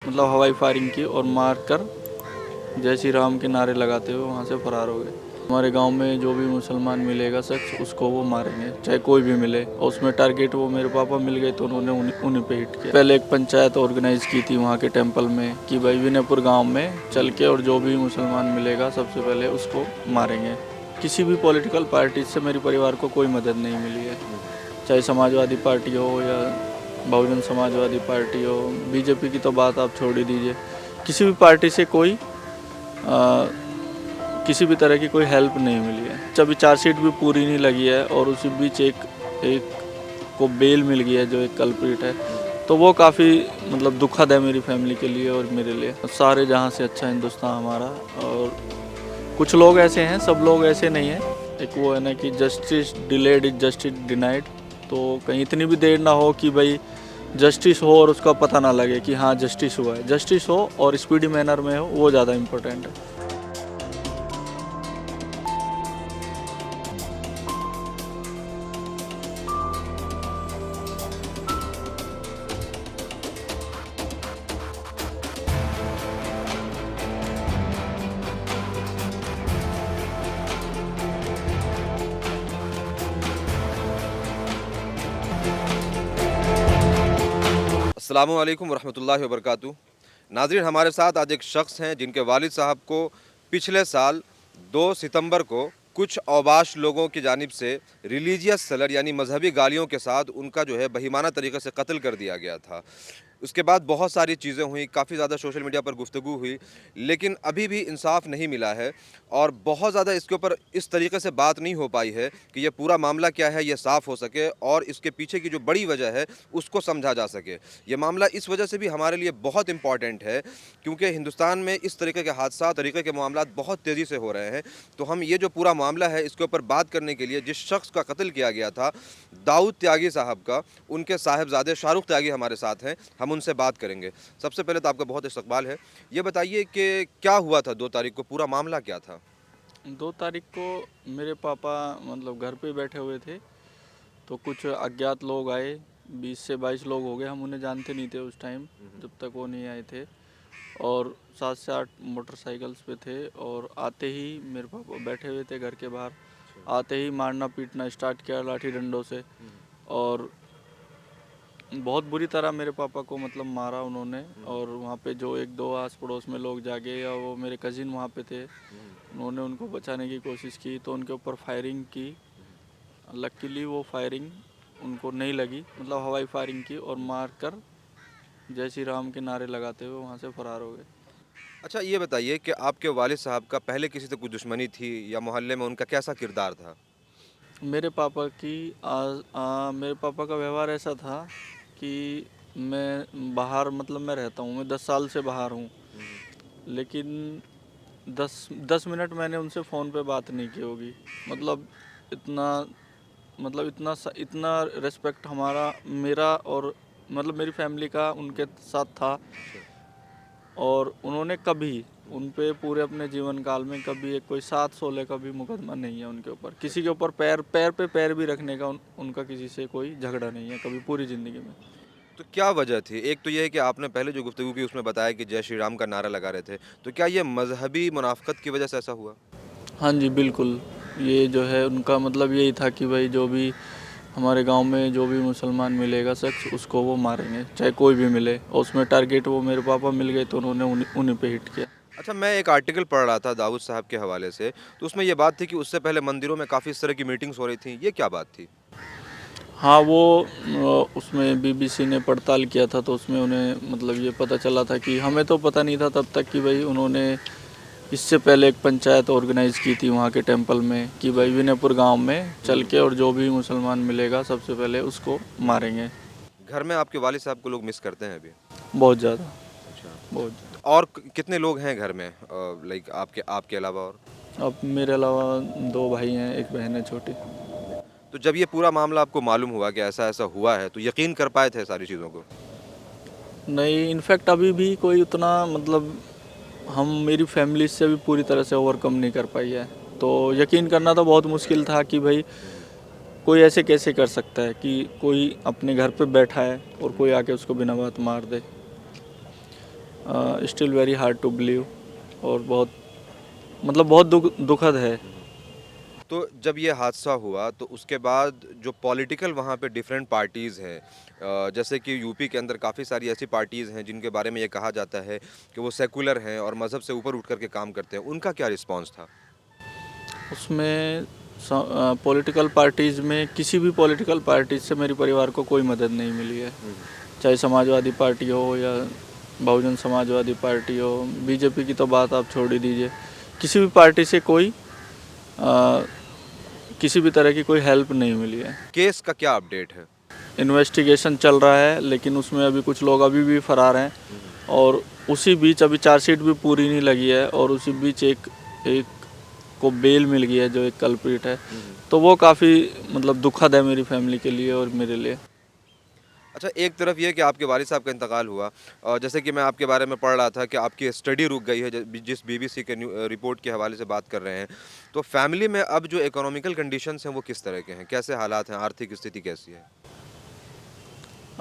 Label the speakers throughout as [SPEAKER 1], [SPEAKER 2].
[SPEAKER 1] मतलब हवाई फायरिंग की और मार कर जय श्री राम के नारे लगाते हुए वहाँ से फरार हो गए। हमारे गांव में जो भी मुसलमान मिलेगा शख्स उसको वो मारेंगे, चाहे कोई भी मिले। और उसमें टारगेट वो मेरे पापा मिल गए तो उन्होंने उन्हीं पे हिट किया। पहले एक पंचायत ऑर्गेनाइज की थी वहाँ के टेम्पल में कि भाई विनयपुर गाँव में चल के और जो भी मुसलमान मिलेगा सबसे पहले उसको मारेंगे। किसी भी पॉलिटिकल पार्टी से मेरे परिवार को कोई मदद नहीं मिली है, चाहे समाजवादी पार्टी हो या बहुजन समाजवादी पार्टी हो। बीजेपी की तो बात आप छोड़ ही दीजिए। किसी भी पार्टी से किसी भी तरह की कोई हेल्प नहीं मिली है। अभी चार्जशीट भी पूरी नहीं लगी है और उसी बीच एक को बेल मिल गई है जो एक कल्प्रिट है, तो वो काफ़ी मतलब दुखद है मेरी फैमिली के लिए और मेरे लिए। सारे जहाँ से अच्छा हिंदुस्तान हमारा। और कुछ लोग ऐसे हैं, सब लोग ऐसे नहीं हैं। एक वो है ना कि justice delayed is justice denied, तो कहीं इतनी भी देर ना हो कि भाई जस्टिस हो और उसका पता ना लगे कि हाँ जस्टिस हुआ है। जस्टिस हो और स्पीडी मैनर में हो, वो ज़्यादा इम्पोर्टेंट है।
[SPEAKER 2] अस्सलामु अलैकुम वरहमतुल्लाहि वबरकातुहू। नाज़रीन, हमारे साथ आज एक शख्स हैं जिनके वालिद साहब को पिछले साल 2 सितंबर को कुछ औबाश लोगों की जानिब से रिलीजियस सलर यानी मजहबी गालियों के साथ उनका जो है बहिमाना तरीक़े से कत्ल कर दिया गया था। उसके बाद बहुत सारी चीज़ें हुई, काफ़ी ज़्यादा सोशल मीडिया पर गुफ्तगू हुई, लेकिन अभी भी इंसाफ नहीं मिला है और बहुत ज़्यादा इसके ऊपर इस तरीके से बात नहीं हो पाई है कि ये पूरा मामला क्या है, ये साफ़ हो सके और इसके पीछे की जो बड़ी वजह है उसको समझा जा सके। ये मामला इस वजह से भी हमारे लिए बहुत इंपॉर्टेंट है क्योंकि हिंदुस्तान में इस तरीके के हादसा, तरीके के मामला बहुत तेज़ी से हो रहे हैं। तो हम ये जो पूरा मामला है इसके ऊपर बात करने के लिए जिस शख्स का कत्ल किया गया था, दाऊद त्यागी साहब का, उनके साहिबजादे शाहरुख त्यागी हमारे साथ हैं, हम उनसे बात करेंगे। सबसे पहले तो आपका बहुत इस्तकबाल है। ये बताइए कि क्या हुआ था 2 तारीख को, पूरा मामला क्या था?
[SPEAKER 1] 2 तारीख को मेरे पापा मतलब घर पे बैठे हुए थे, तो कुछ अज्ञात लोग आए। 20 से 22 लोग हो गए, हम उन्हें जानते नहीं थे उस टाइम जब तक वो नहीं आए थे। और 7 से 8 मोटरसाइकिल्स पे थे और आते ही मेरे पापा बैठे हुए थे घर के बाहर, आते ही मारना पीटना स्टार्ट किया लाठी डंडों से। और बहुत बुरी तरह मेरे पापा को मतलब मारा उन्होंने। और वहाँ पे जो एक दो आस पड़ोस में लोग जागे या वो मेरे कज़िन वहाँ पे थे, उन्होंने उनको बचाने की कोशिश की तो उनके ऊपर फायरिंग की। लकीली वो फायरिंग उनको नहीं लगी, मतलब हवाई फायरिंग की और मार कर जय श्री राम के नारे लगाते हुए वहाँ से फरार हो गए।
[SPEAKER 2] अच्छा, ये बताइए कि आपके वालिद साहब का पहले किसी से कोई दुश्मनी थी या मोहल्ले में उनका कैसा किरदार था?
[SPEAKER 1] मेरे पापा का व्यवहार ऐसा था कि मैं बाहर मतलब मैं रहता हूँ, मैं 10 साल से बाहर हूँ, लेकिन 10 मिनट मैंने उनसे फ़ोन पे बात नहीं की होगी। मतलब इतना इतना रिस्पेक्ट हमारा मेरा और मतलब मेरी फैमिली का उनके साथ था। और उन्होंने कभी उन पे पूरे अपने जीवन काल में कभी एक कोई 7-16 का भी मुकदमा नहीं है उनके ऊपर। किसी के ऊपर पैर पैर पे पैर भी रखने का उनका किसी से कोई झगड़ा नहीं है कभी पूरी ज़िंदगी में।
[SPEAKER 2] तो क्या वजह थी? एक तो ये है कि आपने पहले जो गुफ्तगू की उसमें बताया कि जय श्री राम का नारा लगा रहे थे। तो क्या ये मज़हबी मुनाफ़क़त की वजह से ऐसा हुआ?
[SPEAKER 1] हाँ जी, बिल्कुल। ये जो है उनका मतलब यही था कि भाई जो भी हमारे गांव में जो भी मुसलमान मिलेगा शख्स उसको वो मारेंगे, चाहे कोई भी मिले। और उसमें टारगेट वो मेरे पापा मिल गए तो उन्होंने उन्हीं पे हिट किया।
[SPEAKER 2] अच्छा, मैं एक आर्टिकल पढ़ रहा था दाऊद साहब के हवाले से, तो उसमें ये बात थी कि उससे पहले मंदिरों में काफ़ी इस तरह की मीटिंग्स हो रही थी। ये क्या बात थी?
[SPEAKER 1] हाँ, वो उसमें बीबीसी ने पड़ताल किया था तो उसमें उन्हें मतलब ये पता चला था कि हमें तो पता नहीं था तब तक कि भाई उन्होंने इससे पहले एक पंचायत ऑर्गेनाइज़ की थी वहाँ के टेंपल में कि भाई विनयपुर गांव में चल के और जो भी मुसलमान मिलेगा सबसे पहले उसको मारेंगे।
[SPEAKER 2] घर में आपके वालिद साहब को लोग मिस करते हैं अभी?
[SPEAKER 1] बहुत ज़्यादा,
[SPEAKER 2] अच्छा।
[SPEAKER 1] बहुत
[SPEAKER 2] तो
[SPEAKER 1] ज़्यादा।
[SPEAKER 2] और कितने लोग हैं घर में, लाइक आपके आपके अलावा और?
[SPEAKER 1] अब मेरे अलावा 2 भाई हैं, 1 बहन है छोटी।
[SPEAKER 2] तो जब ये पूरा मामला आपको मालूम हुआ कि ऐसा-ऐसा हुआ है, तो यकीन कर पाए थे सारी चीज़ों को?
[SPEAKER 1] नहीं, इनफैक्ट अभी भी कोई उतना मतलब हम मेरी फैमिली से भी पूरी तरह से ओवरकम नहीं कर पाई है। तो यकीन करना तो बहुत मुश्किल था कि भाई कोई ऐसे कैसे कर सकता है कि कोई अपने घर पे बैठा है और कोई आके उसको बिना बात मार दे। Still very hard to believe, और बहुत मतलब बहुत दुखद है।
[SPEAKER 2] तो जब ये हादसा हुआ तो उसके बाद जो पॉलिटिकल वहाँ पे डिफरेंट पार्टीज़ हैं, जैसे कि यूपी के अंदर काफ़ी सारी ऐसी पार्टीज़ हैं जिनके बारे में ये कहा जाता है कि वो सेकुलर हैं और मज़हब से ऊपर उठ कर के काम करते हैं, उनका क्या रिस्पॉन्स था?
[SPEAKER 1] उसमें पॉलिटिकल पार्टीज़ में किसी भी पॉलिटिकल पार्टी से मेरे परिवार को कोई मदद नहीं मिली है, चाहे समाजवादी पार्टी हो या बहुजन समाजवादी पार्टी हो, बीजेपी की तो बात आप छोड़ ही दीजिए। किसी भी पार्टी से कोई किसी भी तरह की कोई हेल्प नहीं मिली है।
[SPEAKER 2] केस का क्या अपडेट है?
[SPEAKER 1] इन्वेस्टिगेशन चल रहा है, लेकिन उसमें अभी कुछ लोग अभी भी फरार हैं, और उसी बीच अभी चार्जशीट भी पूरी नहीं लगी है, और उसी बीच एक एक को बेल मिल गई है जो एक कल्प्रिट है। तो वो काफ़ी मतलब दुखद है मेरी फैमिली के लिए और मेरे लिए।
[SPEAKER 2] अच्छा, एक तरफ ये कि आपके वालिद साहब का इंतकाल हुआ, और जैसे कि मैं आपके बारे में पढ़ रहा था कि आपकी स्टडी रुक गई है, जिस बीबीसी के रिपोर्ट के हवाले से बात कर रहे हैं, तो फैमिली में अब जो इकोनॉमिकल कंडीशंस हैं वो किस तरह के हैं, कैसे हालात हैं, आर्थिक स्थिति कैसी है?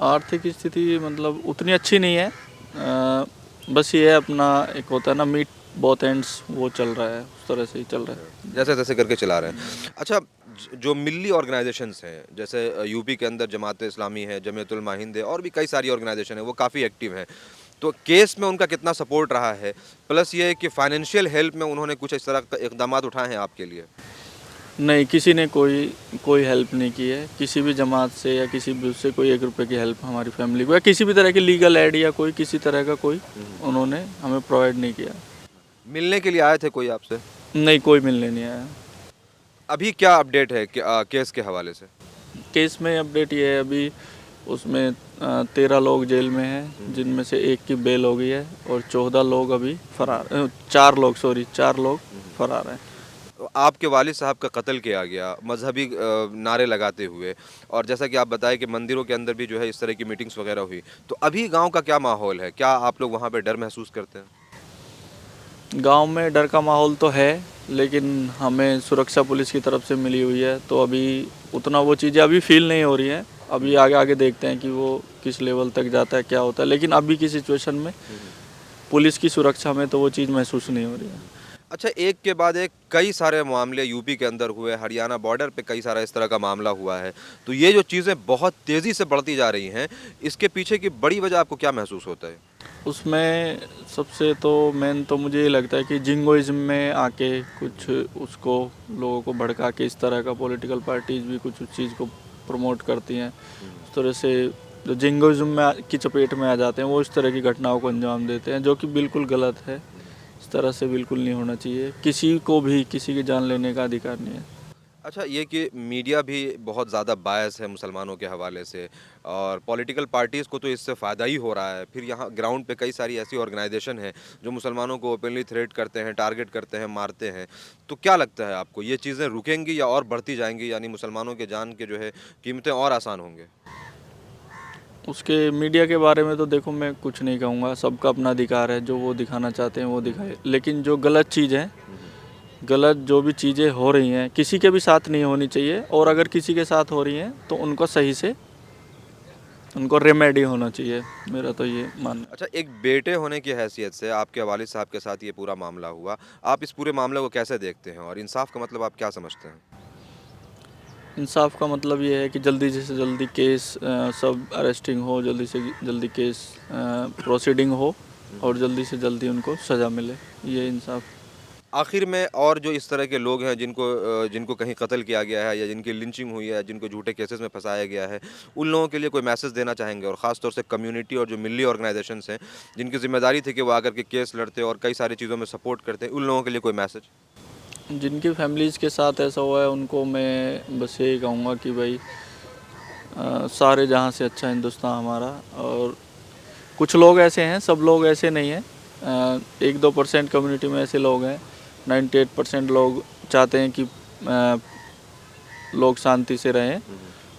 [SPEAKER 1] आर्थिक स्थिति मतलब उतनी अच्छी नहीं है, बस ये है अपना एक होता है ना मीट बोथ एंड्स, वो चल रहा है, उस तरह से ही चल रहा है।
[SPEAKER 2] जैसे तैसे करके चला रहे हैं। अच्छा, जो मिली ऑर्गेनाइजेशंस हैं, जैसे यूपी के अंदर जमात इस्लामी है, जमीयतुल माहिंद है, और भी कई सारी ऑर्गेनाइजेशन है, वो काफ़ी एक्टिव हैं। तो केस में उनका कितना सपोर्ट रहा है, प्लस ये है कि फाइनेंशियल हेल्प में उन्होंने कुछ इस तरह का इकदाम उठाए हैं आपके लिए?
[SPEAKER 1] नहीं, किसी ने कोई कोई हेल्प नहीं की है, किसी भी जमात से या किसी भी उससे कोई 1 रुपए की हेल्प हमारी फैमिली को, या किसी भी तरह की लीगल एड या कोई किसी तरह का कोई उन्होंने हमें प्रोवाइड नहीं किया।
[SPEAKER 2] मिलने के लिए आए थे कोई आपसे?
[SPEAKER 1] नहीं, कोई मिलने नहीं आया।
[SPEAKER 2] अभी क्या अपडेट है केस के हवाले से?
[SPEAKER 1] केस में अपडेट ये है, अभी उसमें 13 लोग जेल में हैं, जिनमें से 1 की बेल हो गई है, और 14 लोग अभी फरार 4 लोग फरार हैं।
[SPEAKER 2] तो आपके वालिद साहब का कत्ल किया गया मजहबी नारे लगाते हुए, और जैसा कि आप बताएं कि मंदिरों के अंदर भी जो है इस तरह की मीटिंग्स वगैरह हुई, तो अभी गांव का क्या माहौल है? क्या आप लोग वहां पे डर महसूस करते हैं?
[SPEAKER 1] गांव में डर का माहौल तो है, लेकिन हमें सुरक्षा पुलिस की तरफ से मिली हुई है, तो अभी उतना वो चीज़ें अभी फील नहीं हो रही हैं। अभी आगे आगे देखते हैं कि वो किस लेवल तक जाता है, क्या होता है, लेकिन अभी की सिचुएशन में पुलिस की सुरक्षा में तो वो चीज़ महसूस नहीं हो रही है।
[SPEAKER 2] अच्छा, एक के बाद एक कई सारे मामले यूपी के अंदर हुए, हरियाणा बॉर्डर पे कई सारा इस तरह का मामला हुआ है, तो ये जो चीज़ें बहुत तेज़ी से बढ़ती जा रही हैं, इसके पीछे की बड़ी वजह आपको क्या महसूस होता है?
[SPEAKER 1] उसमें सबसे तो मेन तो मुझे ये लगता है कि जिंगोइज्म में आके कुछ उसको लोगों को भड़का के इस तरह का पॉलिटिकल पार्टीज भी कुछ उस चीज़ को प्रमोट करती हैं। इस तरह से जो जिंगोइज्म में की चपेट में आ जाते हैं, वो इस तरह की घटनाओं को अंजाम देते हैं, जो कि बिल्कुल गलत है। इस तरह से बिल्कुल नहीं होना चाहिए, किसी को भी किसी की जान लेने का अधिकार नहीं है।
[SPEAKER 2] अच्छा, ये कि मीडिया भी बहुत ज़्यादा बायस है मुसलमानों के हवाले से, और पॉलिटिकल पार्टीज़ को तो इससे फ़ायदा ही हो रहा है, फिर यहाँ ग्राउंड पे कई सारी ऐसी ऑर्गेनाइजेशन हैं जो मुसलमानों को ओपनली थ्रेट करते हैं, टारगेट करते हैं, मारते हैं। तो क्या लगता है आपको, ये चीज़ें रुकेंगी या और बढ़ती जाएंगी, यानी मुसलमानों के जान के जो है कीमतें और आसान होंगे?
[SPEAKER 1] उसके मीडिया के बारे में तो देखो, मैं कुछ नहीं कहूँगा, सबका अपना अधिकार है, जो वो दिखाना चाहते हैं वो दिखाए, लेकिन जो गलत चीज़ है, गलत जो भी चीज़ें हो रही हैं किसी के भी साथ नहीं होनी चाहिए, और अगर किसी के साथ हो रही हैं तो उनको सही से उनको रेमेडी होना चाहिए, मेरा तो ये मानना है।
[SPEAKER 2] अच्छा, एक बेटे होने की हैसियत से आपके वालिद साहब के साथ ये पूरा मामला हुआ, आप इस पूरे मामले को कैसे देखते हैं, और इंसाफ का मतलब आप क्या समझते हैं?
[SPEAKER 1] इंसाफ का मतलब ये है कि जल्दी से जल्दी केस सब अरेस्टिंग हो, जल्दी से जल्दी केस प्रोसीडिंग हो, और जल्दी से जल्दी उनको सज़ा मिले, ये इंसाफ।
[SPEAKER 2] आखिर में, और जो इस तरह के लोग हैं जिनको कहीं कत्ल किया गया है या जिनकी लिंचिंग हुई है, जिनको झूठे केसेस में फंसाया गया है, उन लोगों के लिए कोई मैसेज देना चाहेंगे, और ख़ास तौर से कम्युनिटी और जो मिली ऑर्गेनाइजेशंस हैं जिनकी जिम्मेदारी थी कि वो आकर के केस लड़ते और कई सारी चीज़ों में सपोर्ट करते, उन लोगों के लिए कोई मैसेज?
[SPEAKER 1] जिनकी फैमिलीज़ के साथ ऐसा हुआ है उनको मैं बस यही कहूँगा कि भाई सारे जहाँ से अच्छा हिंदुस्तान हमारा, और कुछ लोग ऐसे हैं, सब लोग ऐसे नहीं हैं, 1-2% कम्युनिटी में ऐसे लोग हैं, 98% लोग चाहते हैं कि लोग शांति से रहें,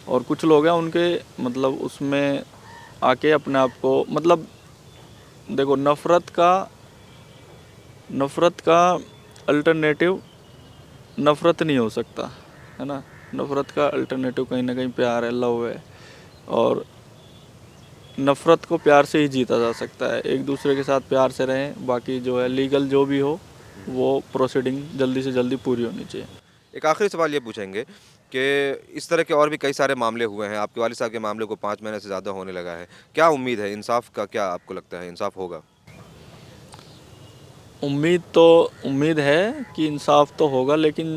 [SPEAKER 1] और कुछ लोग हैं उनके मतलब उसमें आके अपने आप को मतलब देखो, नफ़रत का अल्टरनेटिव नफ़रत नहीं हो सकता, है ना। नफ़रत का अल्टरनेटिव कहीं ना कहीं प्यार है, लव है, और नफ़रत को प्यार से ही जीता जा सकता है। एक दूसरे के साथ प्यार से रहें, बाकी जो है लीगल जो भी हो वो प्रोसीडिंग जल्दी से जल्दी पूरी होनी चाहिए।
[SPEAKER 2] एक आखिरी सवाल ये पूछेंगे कि इस तरह के और भी कई सारे मामले हुए हैं, आपके वालिद साहब के मामले को 5 महीने से ज़्यादा होने लगा है, क्या उम्मीद है इंसाफ का, क्या आपको लगता है इंसाफ होगा?
[SPEAKER 1] उम्मीद है कि इंसाफ तो होगा, लेकिन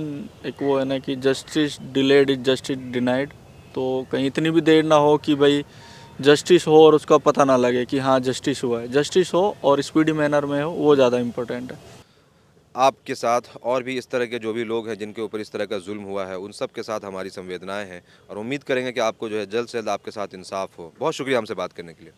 [SPEAKER 1] एक वो है ना कि justice delayed is justice denied. तो कहीं इतनी भी देर ना हो कि भाई जस्टिस हो और उसका पता ना लगे कि हाँ जस्टिस हुआ है। जस्टिस हो और स्पीडी मैनर में हो, वो ज़्यादा इम्पोर्टेंट है।
[SPEAKER 2] आपके साथ और भी इस तरह के जो भी लोग हैं जिनके ऊपर इस तरह का जुल्म हुआ है, उन सब के साथ हमारी संवेदनाएं हैं और उम्मीद करेंगे कि आपको जो है जल्द से जल्द आपके साथ इंसाफ हो। बहुत शुक्रिया हमसे बात करने के लिए।